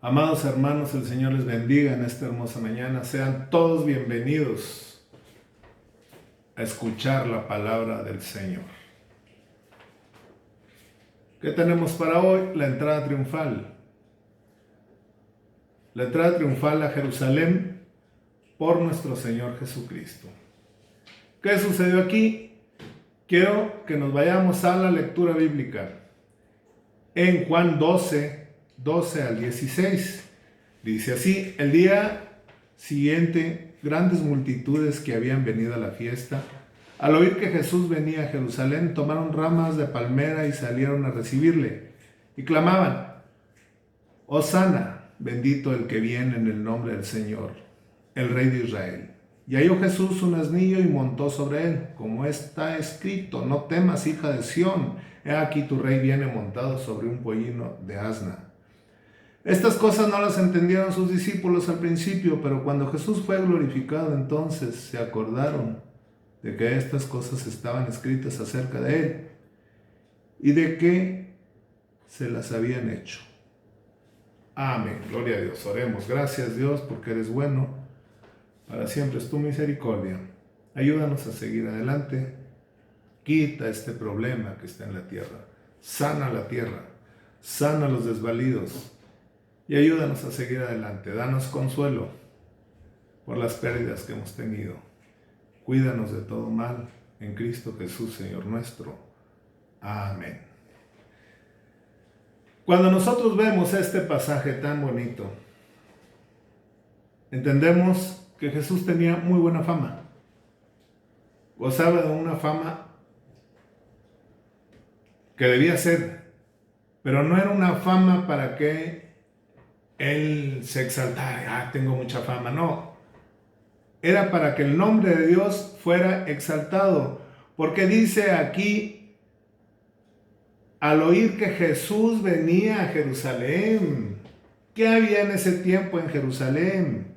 Amados hermanos, el Señor les bendiga en esta hermosa mañana. Sean todos bienvenidos a escuchar la palabra del Señor. ¿Qué tenemos para hoy? La entrada triunfal. La entrada triunfal a Jerusalén por nuestro Señor Jesucristo. ¿Qué sucedió aquí? Quiero que nos vayamos a la lectura bíblica. En Juan 12 al 16. Dice así: el día siguiente, grandes multitudes que habían venido a la fiesta, al oír que Jesús venía a Jerusalén, tomaron ramas de palmera y salieron a recibirle, y clamaban: Hosana, bendito el que viene en el nombre del Señor, el Rey de Israel. Y halló Jesús un asnillo y montó sobre él, como está escrito: no temas, hija de Sión, he aquí tu rey viene montado sobre un pollino de asna. Estas cosas no las entendieron sus discípulos al principio, pero cuando Jesús fue glorificado, entonces se acordaron de que estas cosas estaban escritas acerca de él y de que se las habían hecho. Amén. Gloria a Dios. Oremos. Gracias, Dios, porque eres bueno. Para siempre es tu misericordia. Ayúdanos a seguir adelante. Quita este problema que está en la tierra. Sana la tierra. Sana a los desvalidos. Y ayúdanos a seguir adelante. Danos consuelo por las pérdidas que hemos tenido. Cuídanos de todo mal en Cristo Jesús, Señor nuestro. Amén. Cuando nosotros vemos este pasaje tan bonito, entendemos que Jesús tenía muy buena fama. Gozaba de una fama que debía ser, pero no era una fama para que él se exaltara. Tengo mucha fama. No. Era para que el nombre de Dios fuera exaltado. Porque dice aquí: al oír que Jesús venía a Jerusalén. ¿Qué había en ese tiempo en Jerusalén?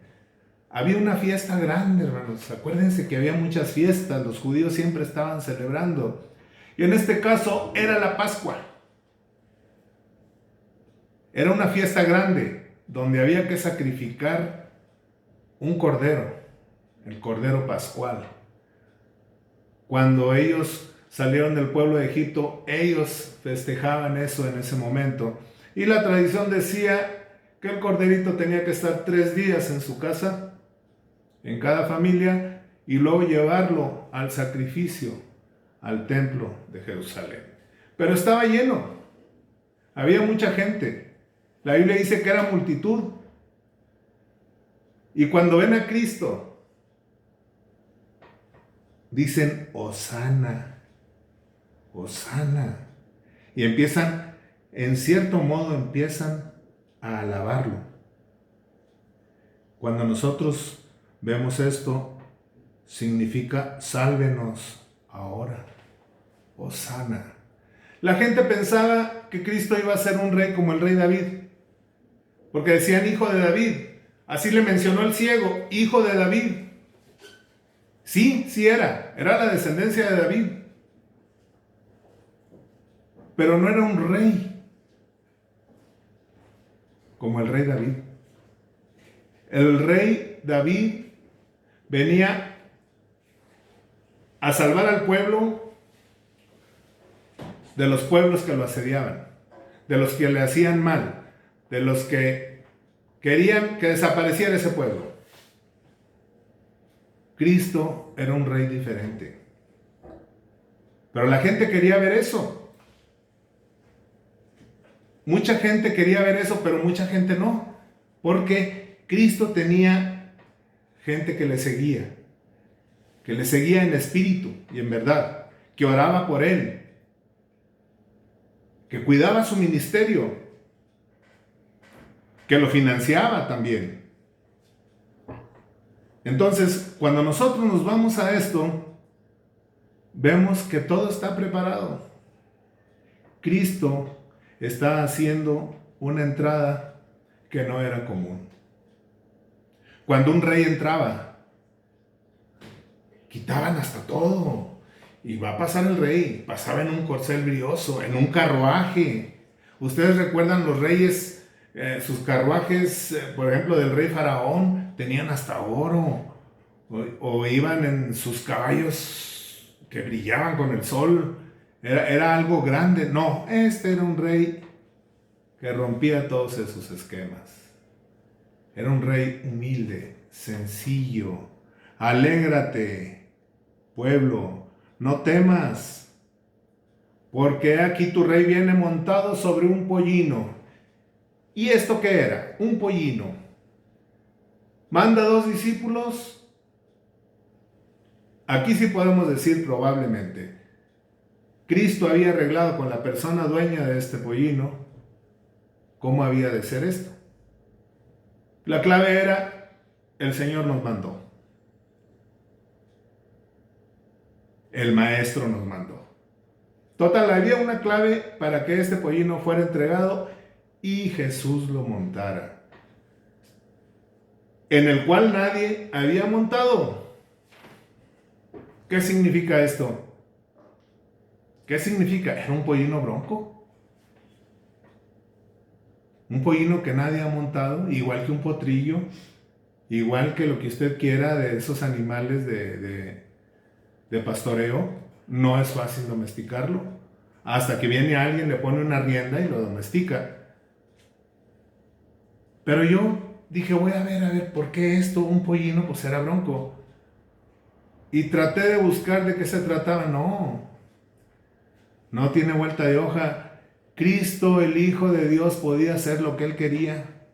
Había una fiesta grande, hermanos. Acuérdense que había muchas fiestas. Los judíos siempre estaban celebrando. Y en este caso era la Pascua. Era una fiesta grande donde había que sacrificar un cordero, el cordero pascual. Cuando ellos salieron del pueblo de Egipto, ellos festejaban eso en ese momento. Y la tradición decía que el corderito tenía que estar 3 días en su casa, en cada familia, y luego llevarlo al sacrificio, al templo de Jerusalén. Pero estaba lleno, había mucha gente. La Biblia dice que era multitud. Y cuando ven a Cristo, dicen: Hosana, Hosana. Y empiezan, en cierto modo, empiezan a alabarlo. Cuando nosotros vemos esto, significa: sálvenos ahora, Hosana. La gente pensaba que Cristo iba a ser un rey como el rey David, porque decían: hijo de David. Así le mencionó el ciego: hijo de David. Sí era la descendencia de David, pero no era un rey como el rey David. El rey David venía a salvar al pueblo de los pueblos que lo asediaban, de los que le hacían mal, de los que querían que desapareciera ese pueblo. Cristo era un rey diferente. Pero la gente quería ver eso. Mucha gente quería ver eso, pero mucha gente no. Porque Cristo tenía gente que le seguía en espíritu y en verdad, que oraba por él, que cuidaba su ministerio, que lo financiaba también. Entonces, cuando nosotros nos vamos a esto, vemos que todo está preparado. Cristo está haciendo una entrada que no era común. Cuando un rey entraba, quitaban hasta todo. Y va a pasar el rey. Pasaba en un corcel brioso, en un carruaje. Ustedes recuerdan los reyes Sus carruajes, por ejemplo, del rey Faraón, tenían hasta oro. O iban en sus caballos que brillaban con el sol. Era algo grande. No, este era un rey que rompía todos esos esquemas. Era un rey humilde, sencillo. Alégrate, pueblo, no temas, porque aquí tu rey viene montado sobre un pollino. ¿Y esto qué era? Un pollino. Manda 2 discípulos. Aquí sí podemos decir probablemente, Cristo había arreglado con la persona dueña de este pollino cómo había de ser esto. La clave era, el Señor nos mandó. El Maestro nos mandó. Total, había una clave para que este pollino fuera entregado y Jesús lo montara, en el cual nadie había montado. ¿Qué significa esto? ¿Qué significa? ¿Era un pollino bronco? Un pollino que nadie ha montado, igual que un potrillo, igual que lo que usted quiera de esos animales de pastoreo. No es fácil domesticarlo. Hasta que viene alguien, le pone una rienda y lo domestica. Pero yo dije, voy a ver, ¿por qué esto? Un pollino, pues era bronco. Y traté de buscar de qué se trataba. No tiene vuelta de hoja. Cristo, el Hijo de Dios, podía hacer lo que Él quería.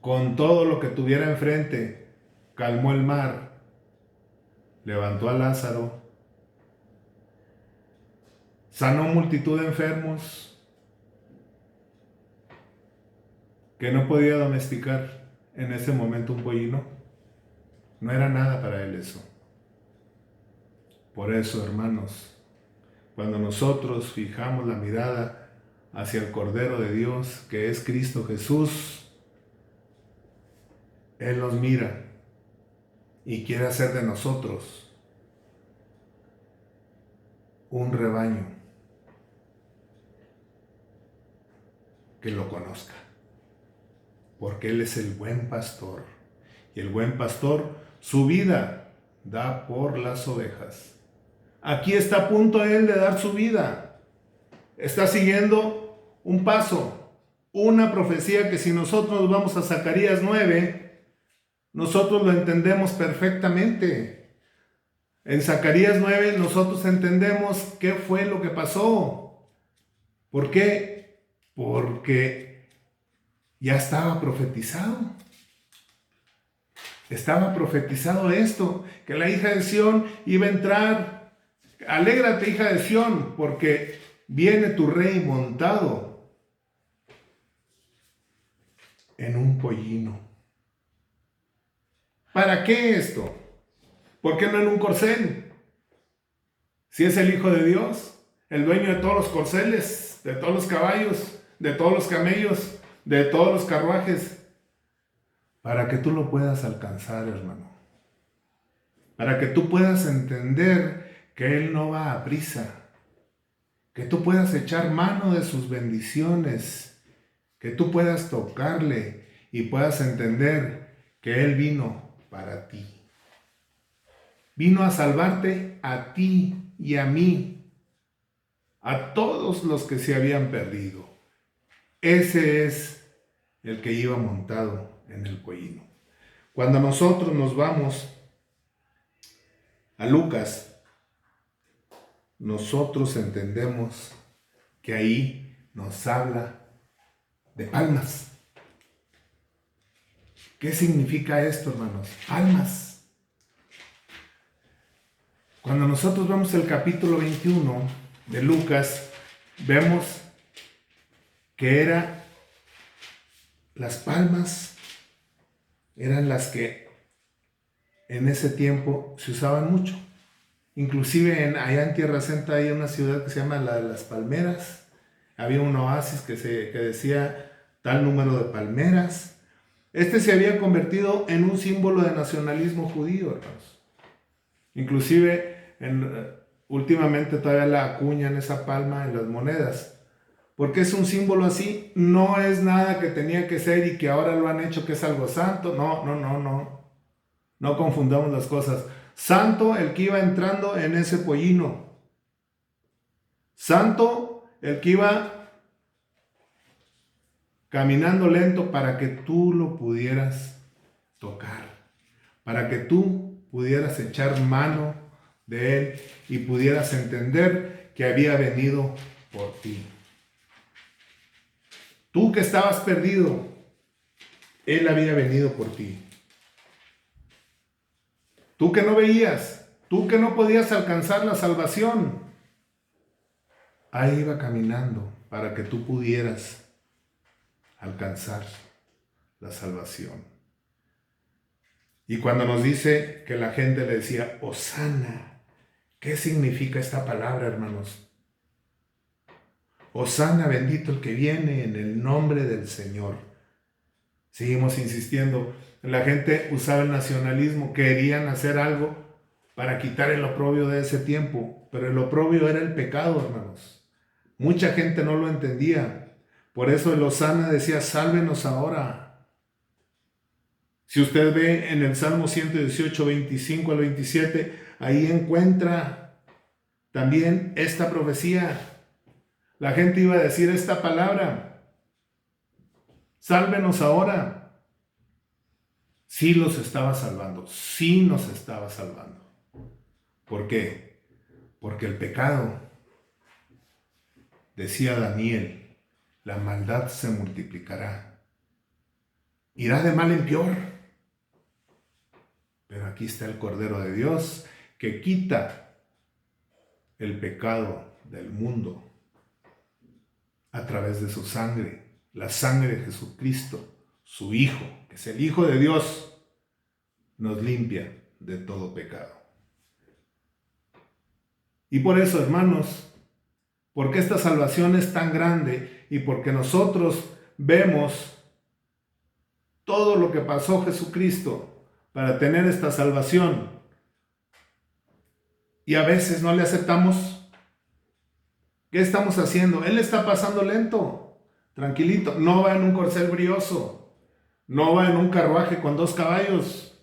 Con todo lo que tuviera enfrente, calmó el mar, levantó a Lázaro, sanó multitud de enfermos que no podía domesticar en ese momento un pollino. No era nada para Él eso. Por eso, hermanos, cuando nosotros fijamos la mirada hacia el Cordero de Dios, que es Cristo Jesús, Él nos mira y quiere hacer de nosotros un rebaño que lo conozca, porque Él es el buen pastor, y el buen pastor su vida da por las ovejas. Aquí está a punto Él de dar su vida. Está siguiendo un paso, una profecía que si nosotros nos vamos a Zacarías 9, nosotros lo entendemos perfectamente. En Zacarías 9 nosotros entendemos qué fue lo que pasó. ¿Por qué? Porque ya estaba profetizado. Estaba profetizado esto, que la hija de Sión iba a entrar. Alégrate, hija de Sión, porque viene tu rey montado en un pollino. ¿Para qué esto? ¿Por qué no en un corcel? Si es el Hijo de Dios, el dueño de todos los corceles, de todos los caballos, de todos los camellos, de todos los carruajes, para que tú lo puedas alcanzar, hermano. Para que tú puedas entender que Él no va a prisa, que tú puedas echar mano de sus bendiciones, que tú puedas tocarle y puedas entender que Él vino para ti. Vino a salvarte a ti y a mí, a todos los que se habían perdido. Ese es el que iba montado en el pollino. Cuando nosotros nos vamos a Lucas, nosotros entendemos que ahí nos habla de palmas. ¿Qué significa esto, hermanos? Palmas. Cuando nosotros vemos el capítulo 21 de Lucas, vemos que las palmas eran las que en ese tiempo se usaban mucho. Inclusive allá en Tierra Santa hay una ciudad que se llama la de las Palmeras. Había un oasis que decía tal número de palmeras. Este se había convertido en un símbolo de nacionalismo judío, hermanos. Inclusive últimamente todavía la acuñan esa palma en las monedas, porque es un símbolo así, no es nada que tenía que ser y que ahora lo han hecho que es algo santo. No, no, no, no. No confundamos las cosas. Santo el que iba entrando en ese pollino. Santo el que iba caminando lento para que tú lo pudieras tocar, para que tú pudieras echar mano de él y pudieras entender que había venido por ti. Tú que estabas perdido, él había venido por ti. Tú que no veías, tú que no podías alcanzar la salvación, ahí iba caminando para que tú pudieras alcanzar la salvación. Y cuando nos dice que la gente le decía, Hosana, ¿qué significa esta palabra, hermanos? Hosana, bendito el que viene en el nombre del Señor. Seguimos insistiendo. La gente usaba el nacionalismo, querían hacer algo para quitar el oprobio de ese tiempo, pero el oprobio era el pecado, hermanos. Mucha gente no lo entendía. Por eso el Hosana decía, sálvenos ahora. Si usted ve en el Salmo 118, 25 al 27, ahí encuentra también esta profecía. La gente iba a decir esta palabra, sálvenos ahora. Sí los estaba salvando, sí nos estaba salvando. ¿Por qué? Porque el pecado, decía Daniel, la maldad se multiplicará. Irá de mal en peor. Pero aquí está el Cordero de Dios que quita el pecado del mundo a través de su sangre, la sangre de Jesucristo, su Hijo, que es el Hijo de Dios, nos limpia de todo pecado. Y por eso, hermanos, porque esta salvación es tan grande y porque nosotros vemos todo lo que pasó Jesucristo para tener esta salvación y a veces no le aceptamos, ¿qué estamos haciendo? Él está pasando lento, tranquilito, no va en un corcel brioso, no va en un carruaje con 2 caballos,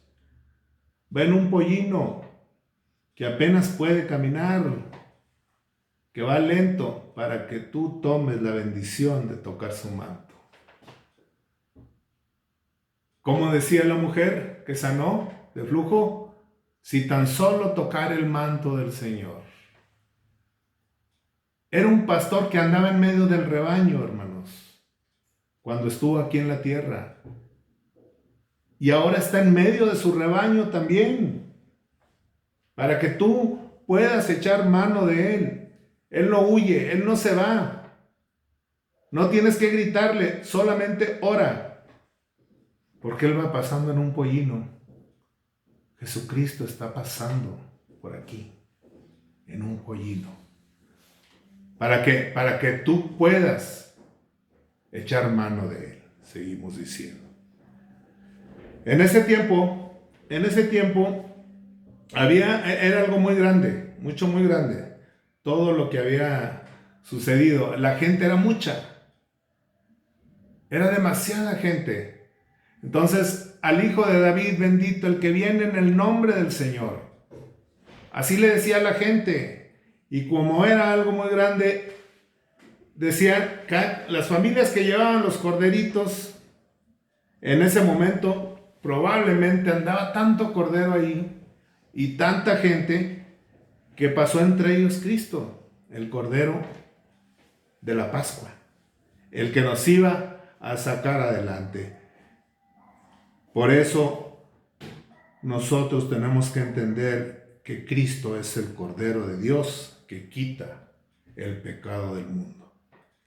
va en un pollino que apenas puede caminar, que va lento para que tú tomes la bendición de tocar su manto. Como decía la mujer que sanó de flujo, si tan solo tocar el manto del Señor. Era un pastor que andaba en medio del rebaño, hermanos, cuando estuvo aquí en la tierra. Y ahora está en medio de su rebaño también, para que tú puedas echar mano de él. Él no huye, él no se va. No tienes que gritarle, solamente ora, porque él va pasando en un pollino. Jesucristo está pasando por aquí, en un pollino. ¿Para qué? Para que tú puedas echar mano de él, seguimos diciendo. En ese tiempo, era algo muy grande, muy grande, todo lo que había sucedido. La gente era mucha, era demasiada gente. Entonces, al Hijo de David, bendito el que viene en el nombre del Señor. Así le decía a la gente. Y como era algo muy grande, decían que las familias que llevaban los corderitos, en ese momento probablemente andaba tanto cordero ahí y tanta gente que pasó entre ellos Cristo, el Cordero de la Pascua, el que nos iba a sacar adelante. Por eso nosotros tenemos que entender que Cristo es el Cordero de Dios que quita el pecado del mundo,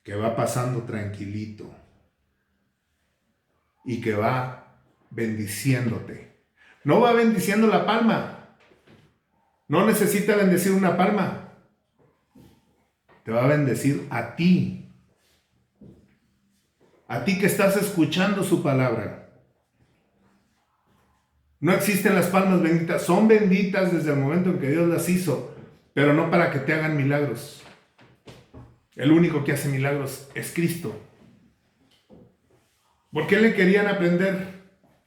que va pasando tranquilito y que va bendiciéndote. No va bendiciendo la palma, no necesita bendecir una palma, te va a bendecir a ti que estás escuchando su palabra. No existen las palmas benditas, son benditas desde el momento en que Dios las hizo, pero no para que te hagan milagros. El único que hace milagros es Cristo. ¿Por qué le querían aprender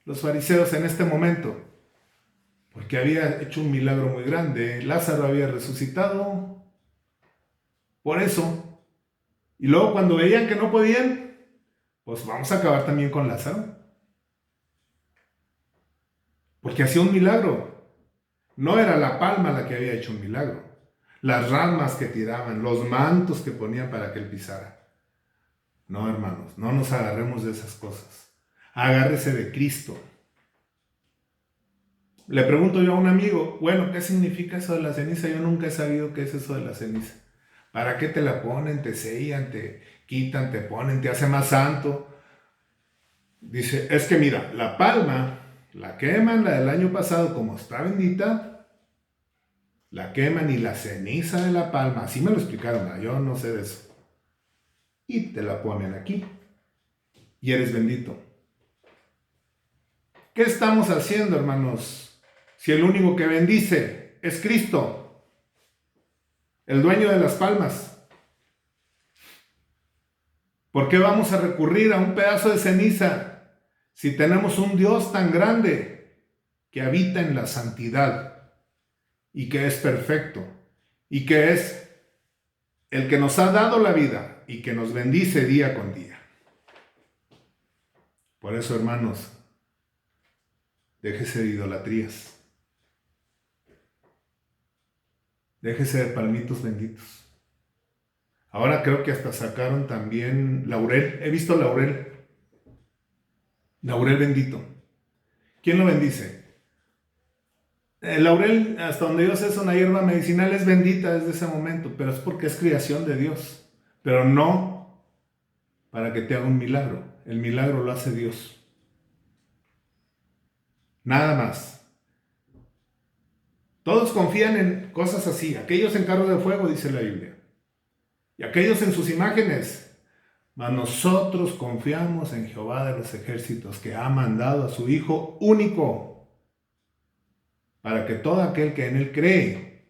los fariseos en este momento? Porque había hecho un milagro muy grande. Lázaro había resucitado. Por eso. Y luego cuando veían que no podían, pues vamos a acabar también con Lázaro. Porque hacía un milagro. No era la palma la que había hecho un milagro. Las ramas que tiraban, los mantos que ponían para que él pisara. No, hermanos, no nos agarremos de esas cosas. Agárrese de Cristo. Le pregunto yo a un amigo, bueno, ¿qué significa eso de la ceniza? Yo nunca he sabido qué es eso de la ceniza. ¿Para qué te la ponen? Te sellan, te quitan, te ponen, te hace más santo. Dice, es que mira, la palma la queman, la del año pasado, como está bendita, la queman y la ceniza de la palma, así me lo explicaron, yo no sé de eso. Y te la ponen aquí. Y eres bendito. ¿Qué estamos haciendo, hermanos? Si el único que bendice es Cristo, el dueño de las palmas. ¿Por qué vamos a recurrir a un pedazo de ceniza si tenemos un Dios tan grande que habita en la santidad y que es perfecto y que es el que nos ha dado la vida y que nos bendice día con día? Por eso, hermanos, déjese de idolatrías. Déjese de palmitos benditos. Ahora creo que hasta sacaron también laurel. He visto laurel. Laurel bendito. ¿Quién lo bendice? El laurel, hasta donde yo sé, es una hierba medicinal, es bendita desde ese momento, pero es porque es creación de Dios. Pero no para que te haga un milagro. El milagro lo hace Dios. Nada más. Todos confían en cosas así. Aquellos en carros de fuego, dice la Biblia. Y aquellos en sus imágenes. Mas nosotros confiamos en Jehová de los ejércitos, que ha mandado a su Hijo único, para que todo aquel que en él cree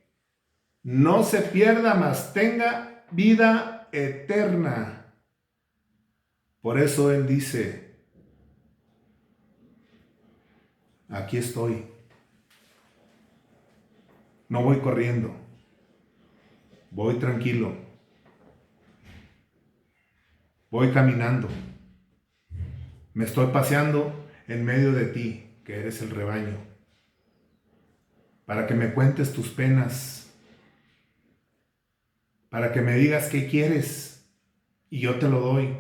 no se pierda, mas tenga vida eterna. Por eso él dice, aquí estoy. No voy corriendo, voy tranquilo, voy caminando, me estoy paseando en medio de ti, que eres el rebaño, para que me cuentes tus penas, para que me digas qué quieres y yo te lo doy,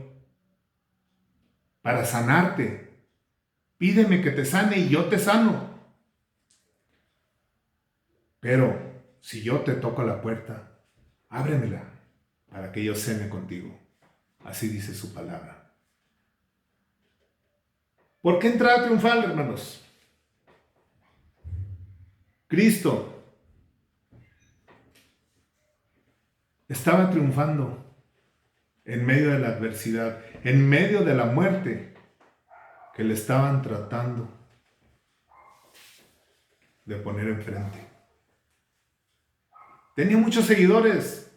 para sanarte. Pídeme que te sane y yo te sano. Pero si yo te toco la puerta, ábremela para que yo cene contigo. Así dice su palabra. ¿Por qué entrada triunfal, hermanos? Cristo estaba triunfando en medio de la adversidad, en medio de la muerte que le estaban tratando de poner enfrente. Tenía muchos seguidores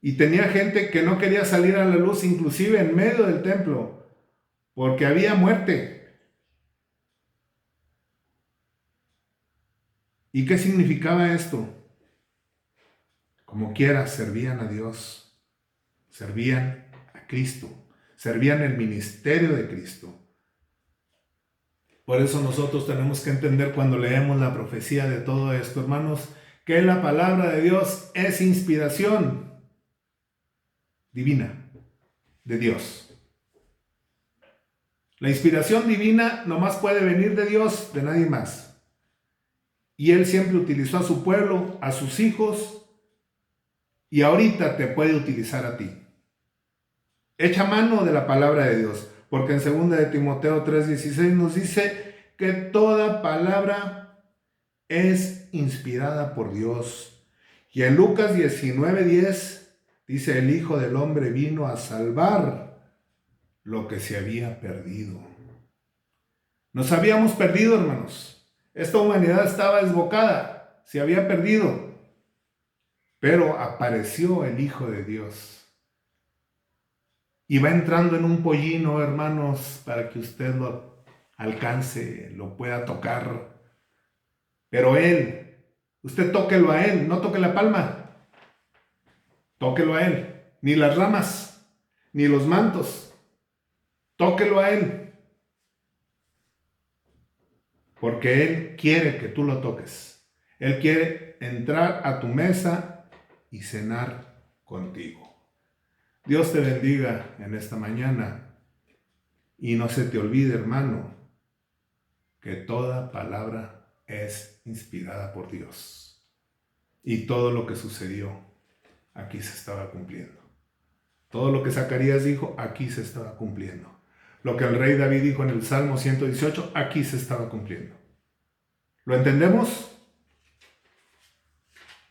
y tenía gente que no quería salir a la luz, inclusive en medio del templo, porque había muerte. ¿Y qué significaba esto? Como quiera, servían a Dios, servían a Cristo, servían el ministerio de Cristo. Por eso nosotros tenemos que entender cuando leemos la profecía de todo esto, hermanos, que la palabra de Dios es inspiración divina de Dios. La inspiración divina nomás puede venir de Dios, de nadie más. Y Él siempre utilizó a su pueblo, a sus hijos, y ahorita te puede utilizar a ti. Echa mano de la palabra de Dios, porque en 2 de Timoteo 3:16 nos dice que toda palabra es inspirada por Dios. Y en Lucas 19:10 dice, el Hijo del Hombre vino a salvar lo que se había perdido. Nos habíamos perdido, hermanos. Esta humanidad estaba desbocada, se había perdido. pero apareció el Hijo de Dios. Y va entrando en un pollino, hermanos, para que usted lo alcance, lo pueda tocar. Pero Él, usted tóquelo a Él, no toque la palma. Tóquelo a Él, ni las ramas, ni los mantos. Tóquelo a Él. Porque Él quiere que tú lo toques. Él quiere entrar a tu mesa y cenar contigo. Dios te bendiga en esta mañana y no se te olvide, hermano, que toda palabra es inspirada por Dios. Y todo lo que sucedió, aquí se estaba cumpliendo. Todo lo que Zacarías dijo, aquí se estaba cumpliendo. Lo que el rey David dijo en el Salmo 118, aquí se estaba cumpliendo. ¿Lo entendemos?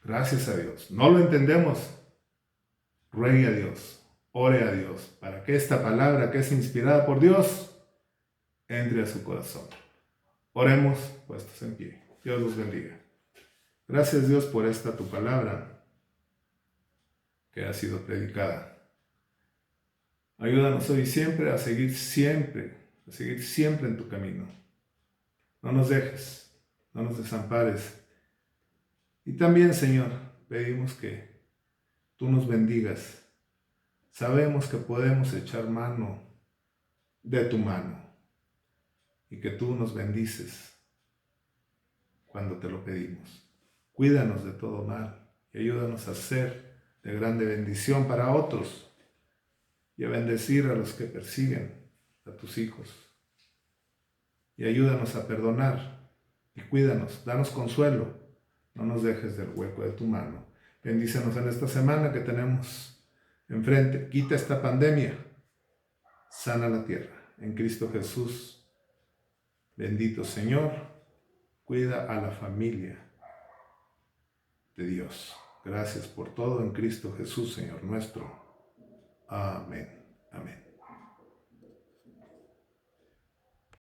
Gracias a Dios. ¿No lo entendemos? Ruegue a Dios. Ore a Dios para que esta palabra que es inspirada por Dios entre a su corazón. Oremos puestos en pie. Dios los bendiga. Gracias Dios por esta tu palabra que ha sido predicada. Ayúdanos hoy y siempre a seguir siempre en tu camino. No nos dejes, no nos desampares. Y también, Señor, pedimos que tú nos bendigas. Sabemos que podemos echar mano de tu mano y que tú nos bendices cuando te lo pedimos. Cuídanos de todo mal y ayúdanos a ser de grande bendición para otros y a bendecir a los que persiguen a tus hijos. Y ayúdanos a perdonar y cuídanos, danos consuelo, no nos dejes del hueco de tu mano. Bendícenos en esta semana que tenemos enfrente, quita esta pandemia, sana la tierra. En Cristo Jesús, bendito Señor, cuida a la familia de Dios. Gracias por todo en Cristo Jesús, Señor nuestro. Amén. Amén.